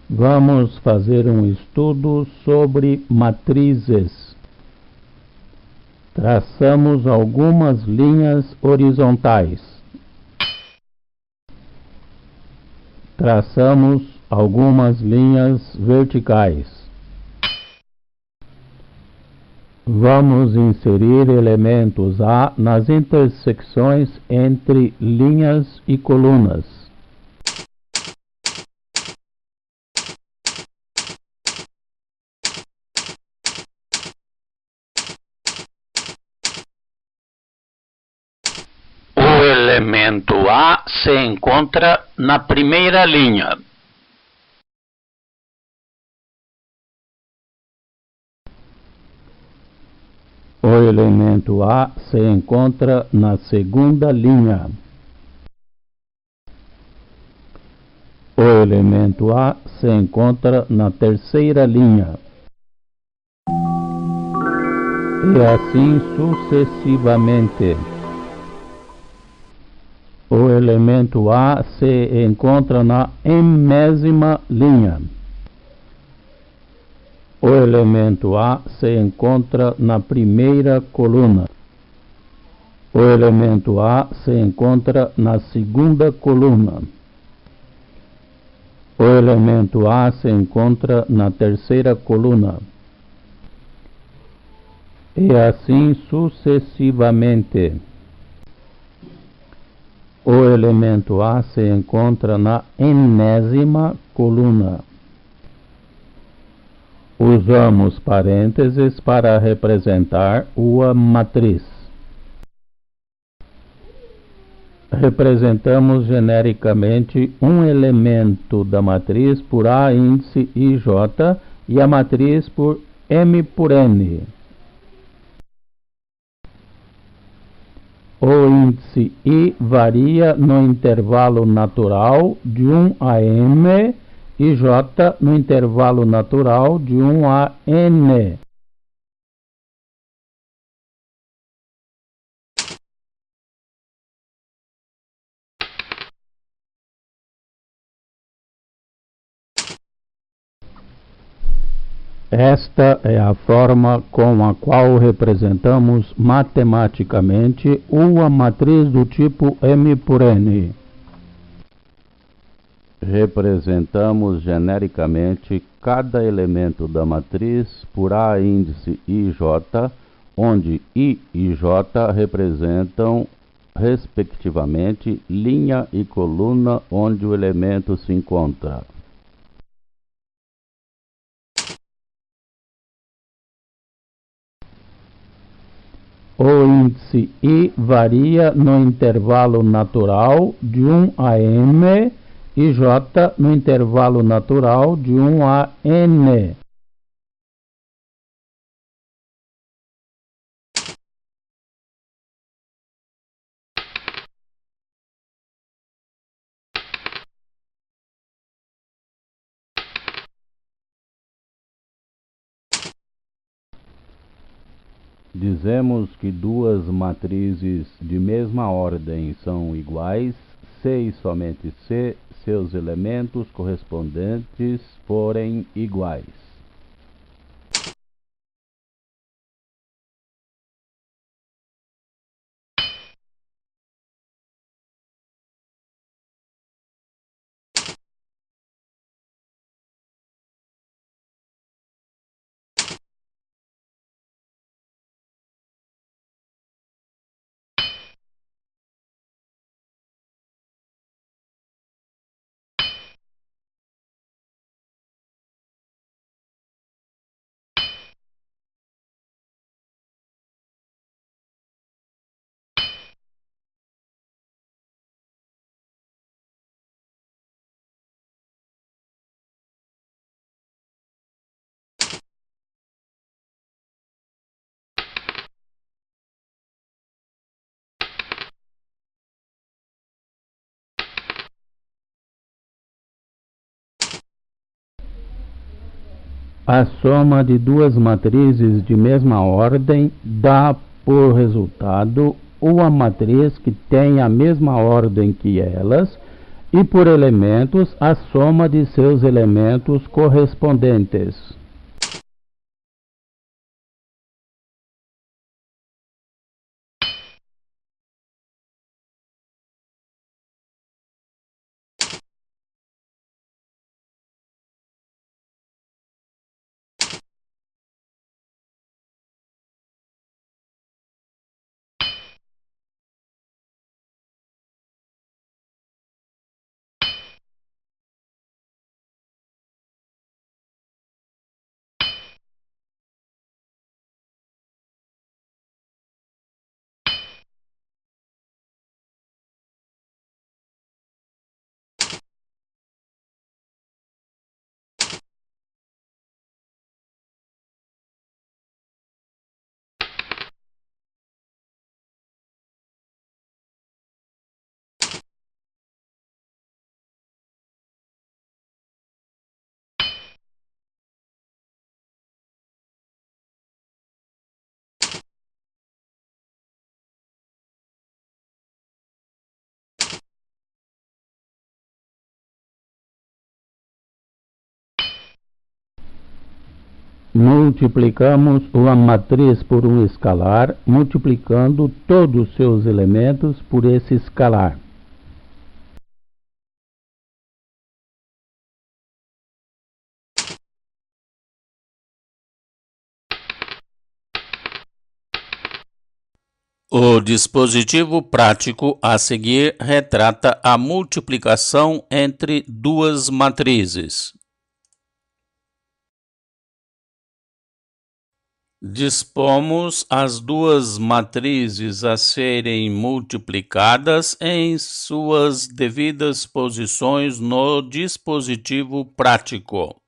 Vamos fazer um estudo sobre matrizes. Traçamos algumas linhas horizontais. Traçamos algumas linhas verticais. Vamos inserir elementos A nas intersecções entre linhas e colunas. O elemento A se encontra na primeira linha. O elemento A se encontra na segunda linha. O elemento A se encontra na terceira linha. E assim sucessivamente. O elemento A se encontra na enésima linha. O elemento A se encontra na primeira coluna. O elemento A se encontra na segunda coluna. O elemento A se encontra na terceira coluna. E assim sucessivamente. O elemento A se encontra na enésima coluna. Usamos parênteses para representar uma matriz. Representamos genericamente um elemento da matriz por A índice IJ e a matriz por M por N. O índice I varia no intervalo natural de 1 a M e J no intervalo natural de 1 a N. Esta é a forma com a qual representamos matematicamente uma matriz do tipo M por N. Representamos genericamente cada elemento da matriz por A índice IJ, onde I e J representam, respectivamente, linha e coluna onde o elemento se encontra. O índice I varia no intervalo natural de 1 a M e J no intervalo natural de 1 a N. Dizemos que duas matrizes de mesma ordem são iguais se e somente se seus elementos correspondentes forem iguais. A soma de duas matrizes de mesma ordem dá por resultado uma matriz que tem a mesma ordem que elas e por elementos a soma de seus elementos correspondentes. Multiplicamos uma matriz por um escalar, multiplicando todos os seus elementos por esse escalar. O dispositivo prático a seguir retrata a multiplicação entre duas matrizes. Dispomos as duas matrizes a serem multiplicadas em suas devidas posições no dispositivo prático.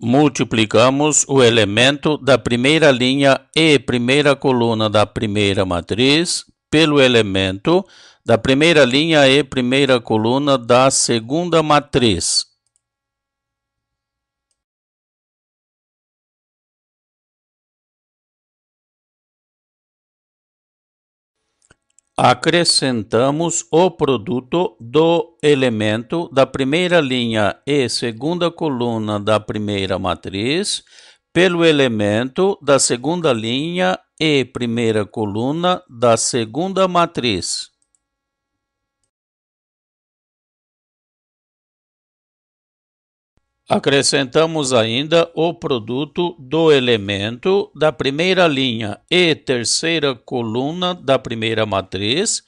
Multiplicamos o elemento da primeira linha e primeira coluna da primeira matriz pelo elemento da primeira linha e primeira coluna da segunda matriz. Acrescentamos o produto do elemento da primeira linha e segunda coluna da primeira matriz pelo elemento da segunda linha e primeira coluna da segunda matriz. Acrescentamos ainda o produto do elemento da primeira linha e terceira coluna da primeira matriz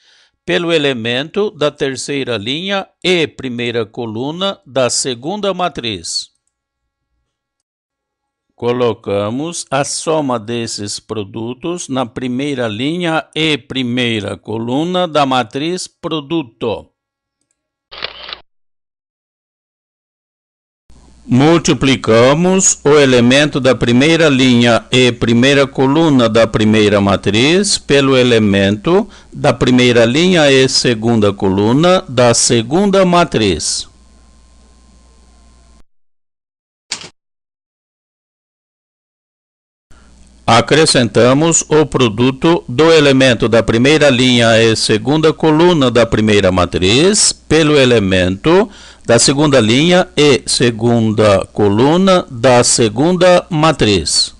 pelo elemento da terceira linha e primeira coluna da segunda matriz. Colocamos a soma desses produtos na primeira linha e primeira coluna da matriz produto. Multiplicamos o elemento da primeira linha e primeira coluna da primeira matriz pelo elemento da primeira linha e segunda coluna da segunda matriz. Acrescentamos o produto do elemento da primeira linha e segunda coluna da primeira matriz pelo elemento da segunda linha e segunda coluna da segunda matriz.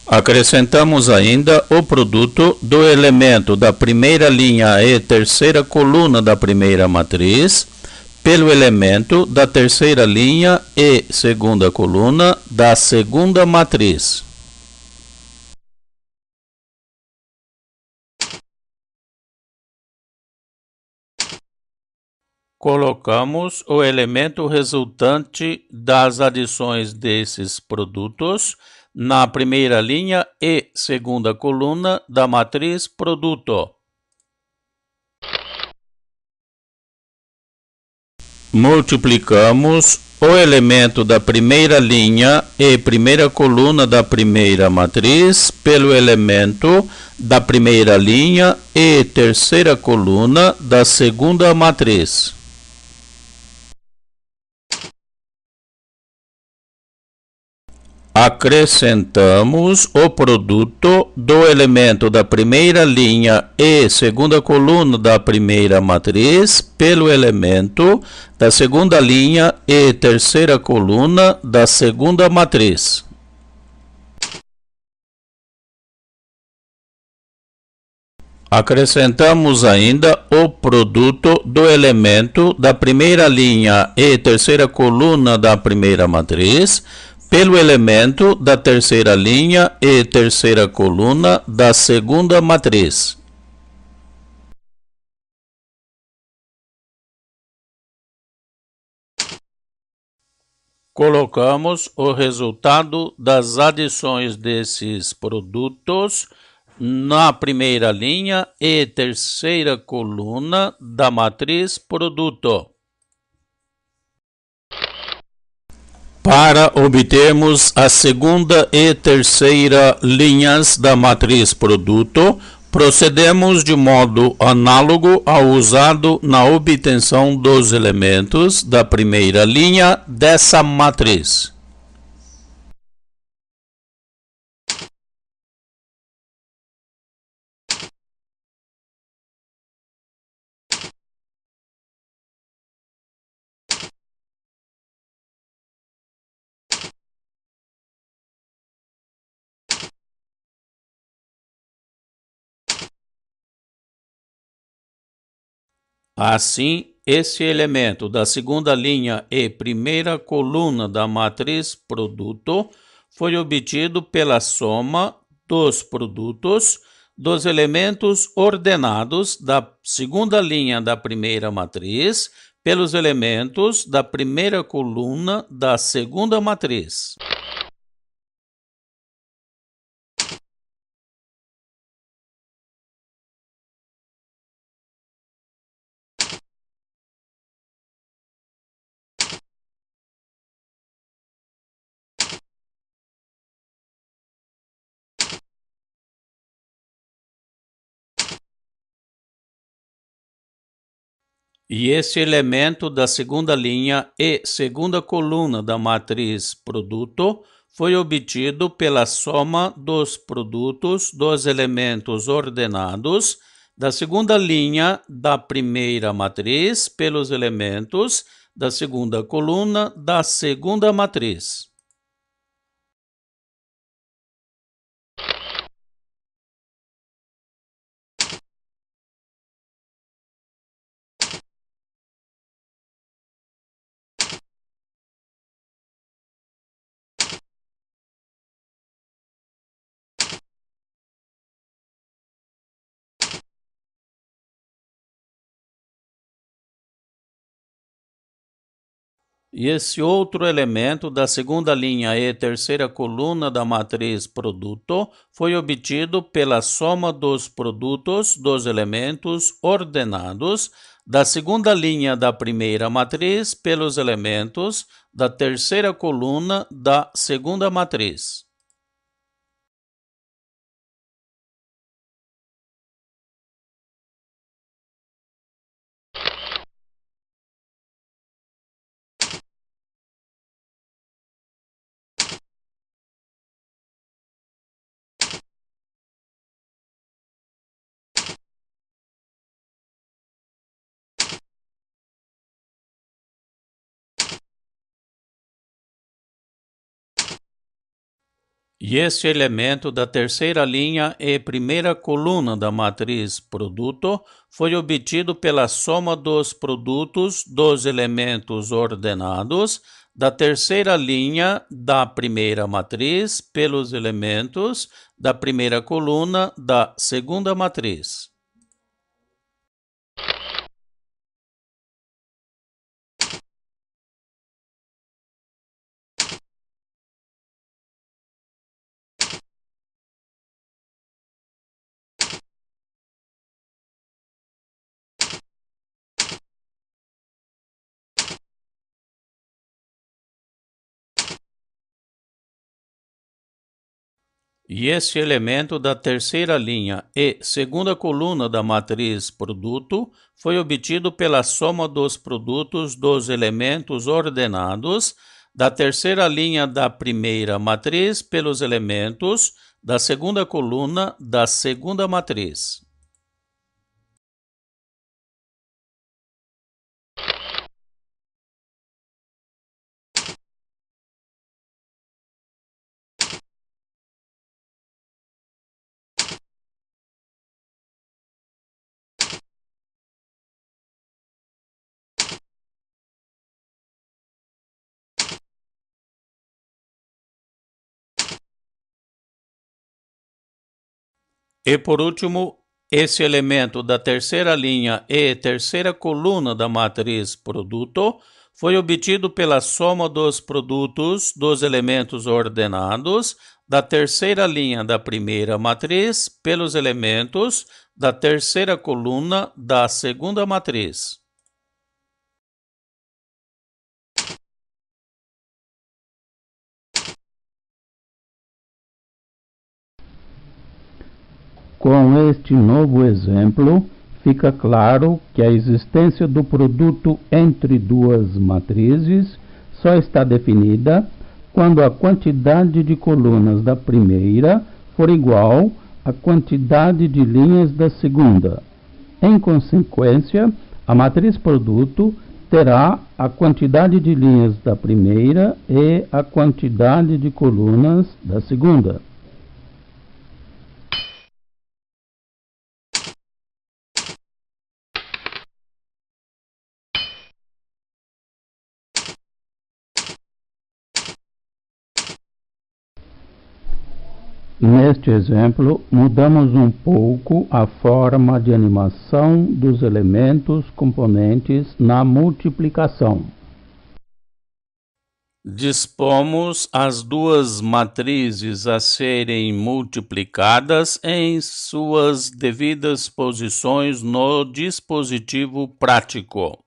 Acrescentamos ainda o produto do elemento da primeira linha e terceira coluna da primeira matriz pelo elemento da terceira linha e segunda coluna da segunda matriz. Colocamos o elemento resultante das adições desses produtos na primeira linha e segunda coluna da matriz produto. Multiplicamos o elemento da primeira linha e primeira coluna da primeira matriz pelo elemento da primeira linha e terceira coluna da segunda matriz. Acrescentamos o produto do elemento da primeira linha e segunda coluna da primeira matriz pelo elemento da segunda linha e terceira coluna da segunda matriz. Acrescentamos ainda o produto do elemento da primeira linha e terceira coluna da primeira matriz pelo elemento da terceira linha e terceira coluna da segunda matriz. Colocamos o resultado das adições desses produtos na primeira linha e terceira coluna da matriz produto. Para obtermos a segunda e terceira linhas da matriz produto, procedemos de modo análogo ao usado na obtenção dos elementos da primeira linha dessa matriz. Assim, esse elemento da segunda linha e primeira coluna da matriz produto foi obtido pela soma dos produtos dos elementos ordenados da segunda linha da primeira matriz pelos elementos da primeira coluna da segunda matriz. E esse elemento da segunda linha e segunda coluna da matriz produto foi obtido pela soma dos produtos dos elementos ordenados da segunda linha da primeira matriz pelos elementos da segunda coluna da segunda matriz. E esse outro elemento da segunda linha e terceira coluna da matriz produto foi obtido pela soma dos produtos dos elementos ordenados da segunda linha da primeira matriz pelos elementos da terceira coluna da segunda matriz. E este elemento da terceira linha e primeira coluna da matriz produto foi obtido pela soma dos produtos dos elementos ordenados da terceira linha da primeira matriz pelos elementos da primeira coluna da segunda matriz. E esse elemento da terceira linha e segunda coluna da matriz produto foi obtido pela soma dos produtos dos elementos ordenados da terceira linha da primeira matriz pelos elementos da segunda coluna da segunda matriz. E por último, esse elemento da terceira linha e terceira coluna da matriz produto foi obtido pela soma dos produtos dos elementos ordenados da terceira linha da primeira matriz pelos elementos da terceira coluna da segunda matriz. Com este novo exemplo, fica claro que a existência do produto entre duas matrizes só está definida quando a quantidade de colunas da primeira for igual à quantidade de linhas da segunda. Em consequência, a matriz produto terá a quantidade de linhas da primeira e a quantidade de colunas da segunda. Neste exemplo, mudamos um pouco a forma de animação dos elementos componentes na multiplicação. Dispomos as duas matrizes a serem multiplicadas em suas devidas posições no dispositivo prático.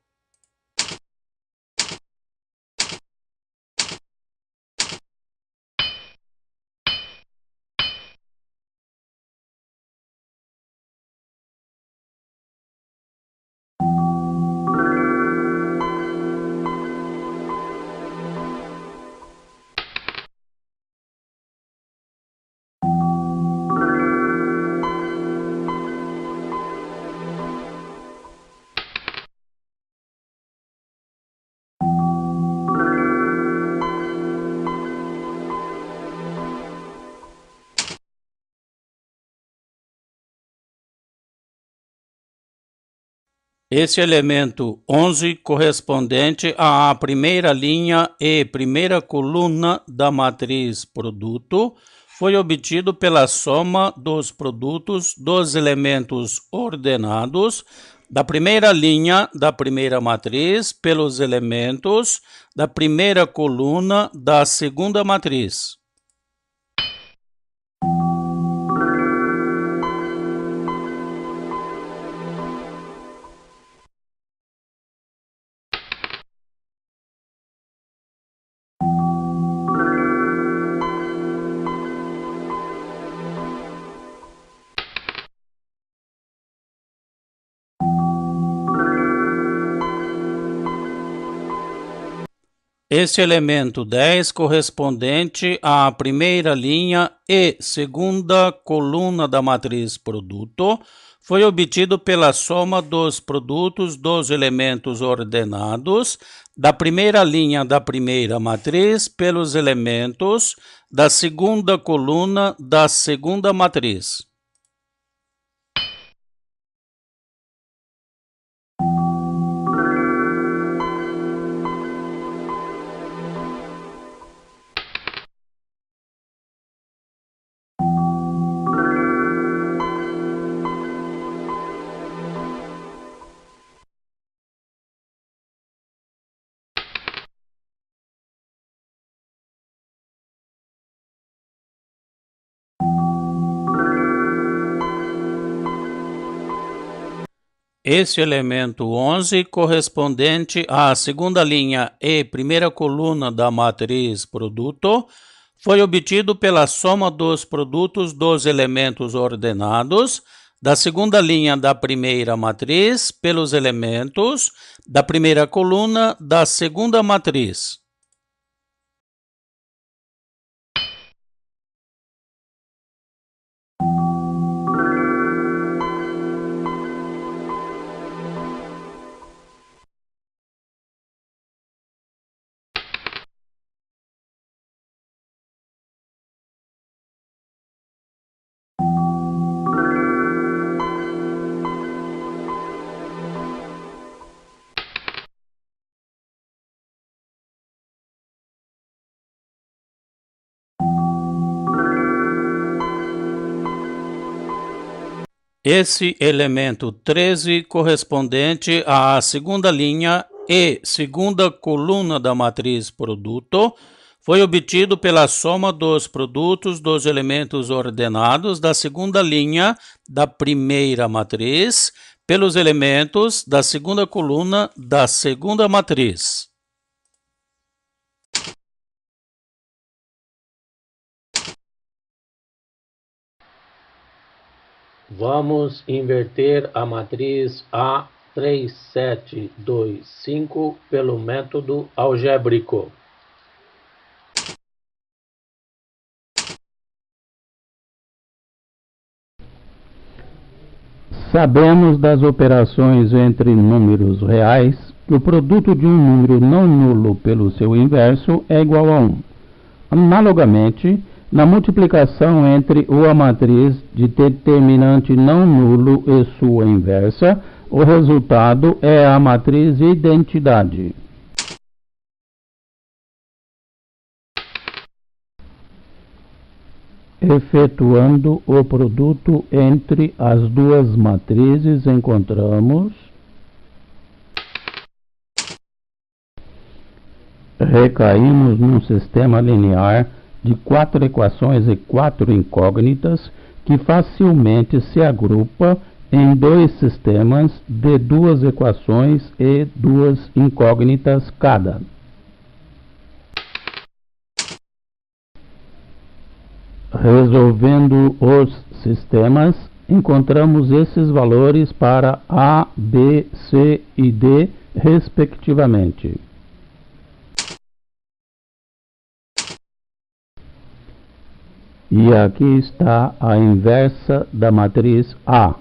Esse elemento 11, correspondente à primeira linha e primeira coluna da matriz produto, foi obtido pela soma dos produtos dos elementos ordenados da primeira linha da primeira matriz pelos elementos da primeira coluna da segunda matriz. Esse elemento 10, correspondente à primeira linha e segunda coluna da matriz produto, foi obtido pela soma dos produtos dos elementos ordenados da primeira linha da primeira matriz pelos elementos da segunda coluna da segunda matriz. Esse elemento 11, correspondente à segunda linha e primeira coluna da matriz produto, foi obtido pela soma dos produtos dos elementos ordenados da segunda linha da primeira matriz pelos elementos da primeira coluna da segunda matriz. Esse elemento 13, correspondente à segunda linha e segunda coluna da matriz produto, foi obtido pela soma dos produtos dos elementos ordenados da segunda linha da primeira matriz pelos elementos da segunda coluna da segunda matriz. Vamos inverter a matriz A3, 7, 2, 5 pelo método algébrico. Sabemos das operações entre números reais que o produto de um número não nulo pelo seu inverso é igual a 1. Analogamente, na multiplicação entre uma matriz de determinante não nulo e sua inversa, o resultado é a matriz identidade. Efetuando o produto entre as duas matrizes, encontramos recaímos num sistema linear de 4 equações e 4 incógnitas que facilmente se agrupa em dois sistemas de 2 equações e 2 incógnitas cada. Resolvendo os sistemas, encontramos esses valores para A, B, C e D, respectivamente. E aqui está a inversa da matriz A.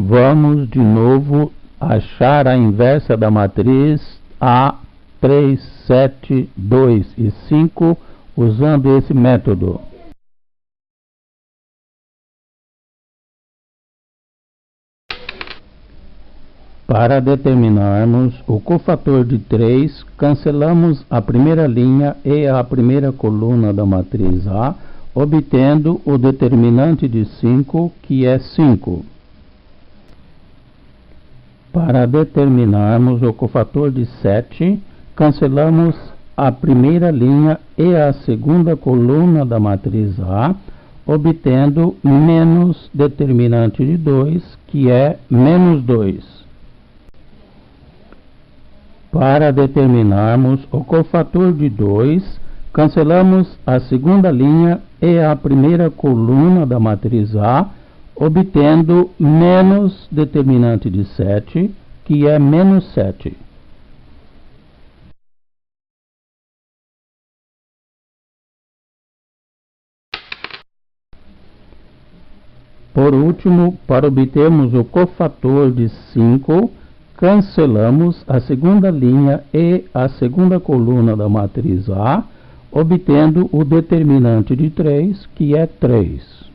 Vamos de novo achar a inversa da matriz A3, 7, 2 e 5 usando esse método. Para determinarmos o cofator de 3, cancelamos a primeira linha e a primeira coluna da matriz A, obtendo o determinante de 5, que é 5. Para determinarmos o cofator de 7, cancelamos a primeira linha e a segunda coluna da matriz A, obtendo menos determinante de 2, que é menos 2. Para determinarmos o cofator de 2, cancelamos a segunda linha e a primeira coluna da matriz A, obtendo menos determinante de 7, que é menos 7. Por último, para obtermos o cofator de 5, cancelamos a segunda linha e a segunda coluna da matriz A, obtendo o determinante de 3, que é 3.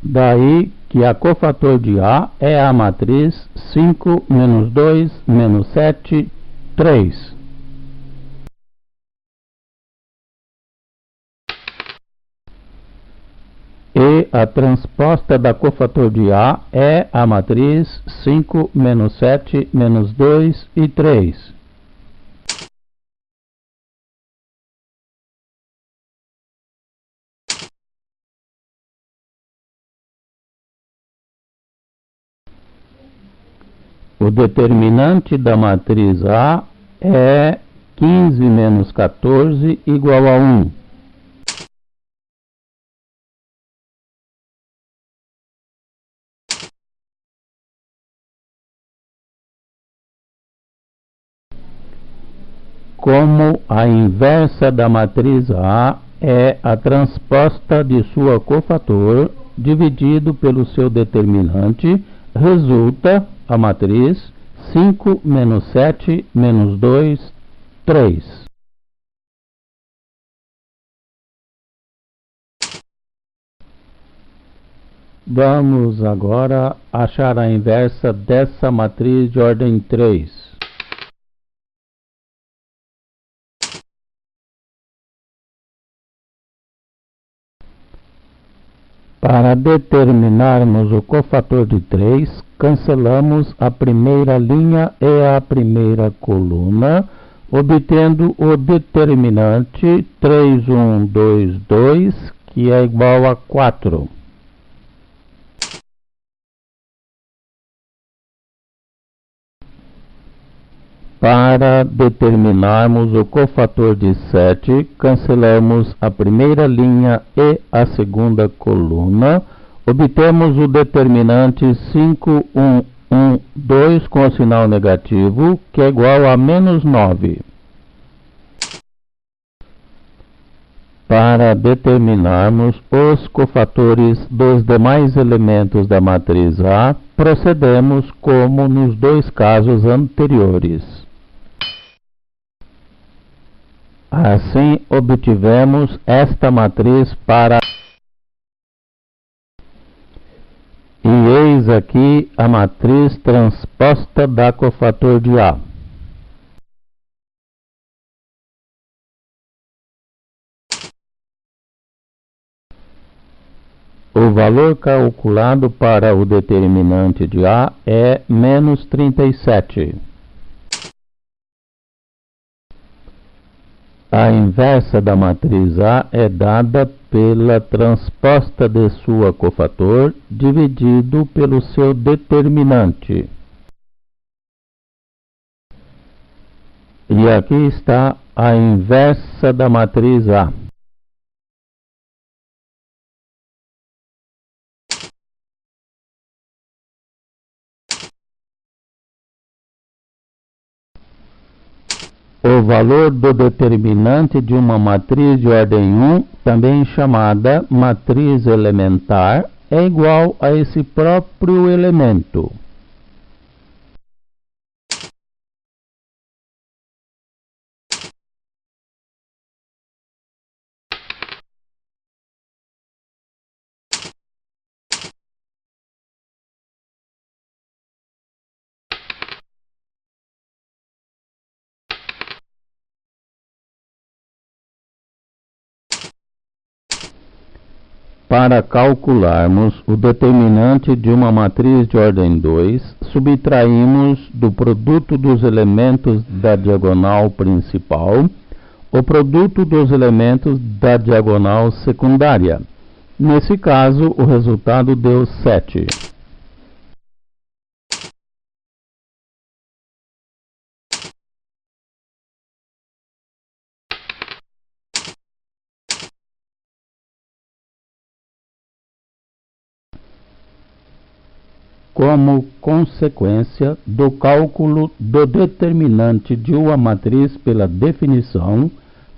Daí que a cofator de A é a matriz 5 menos 2 menos 7, 3. E a transposta da cofator de A é a matriz 5 menos 7 menos 2 e 3. O determinante da matriz A é 15 menos 14 igual a 1. Como a inversa da matriz A é a transposta de sua cofator dividido pelo seu determinante, resulta a matriz 5 menos 7 menos 2, 3. Vamos agora achar a inversa dessa matriz de ordem 3. Para determinarmos o cofator de 3, cancelamos a primeira linha e a primeira coluna, obtendo o determinante 3, 1, 2, 2, que é igual a 4. Para determinarmos o cofator de 7, cancelamos a primeira linha e a segunda coluna, obtemos o determinante 5, 1, 1, 2 com o sinal negativo, que é igual a menos 9. Para determinarmos os cofatores dos demais elementos da matriz A, procedemos como nos dois casos anteriores. Assim, obtivemos esta matriz para... E eis aqui a matriz transposta da cofator de A. O valor calculado para o determinante de A é menos 37. A inversa da matriz A é dada pela transposta de sua cofator dividido pelo seu determinante. E aqui está a inversa da matriz A. O valor do determinante de uma matriz de ordem 1, também chamada matriz elementar, é igual a esse próprio elemento. Para calcularmos o determinante de uma matriz de ordem 2, subtraímos do produto dos elementos da diagonal principal o produto dos elementos da diagonal secundária. Nesse caso, o resultado deu 7. Como consequência do cálculo do determinante de uma matriz pela definição,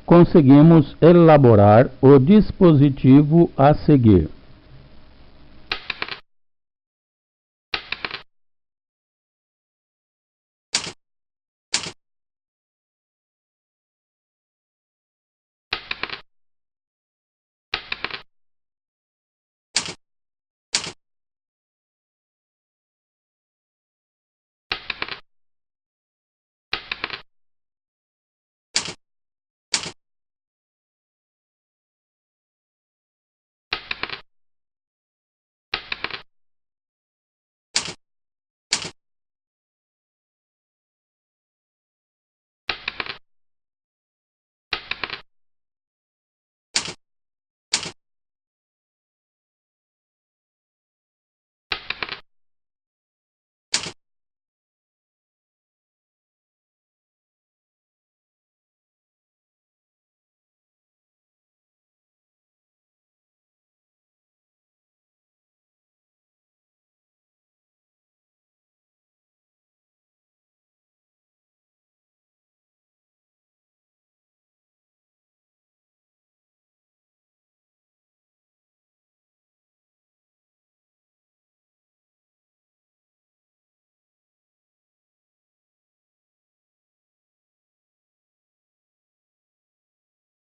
conseguimos elaborar o dispositivo a seguir.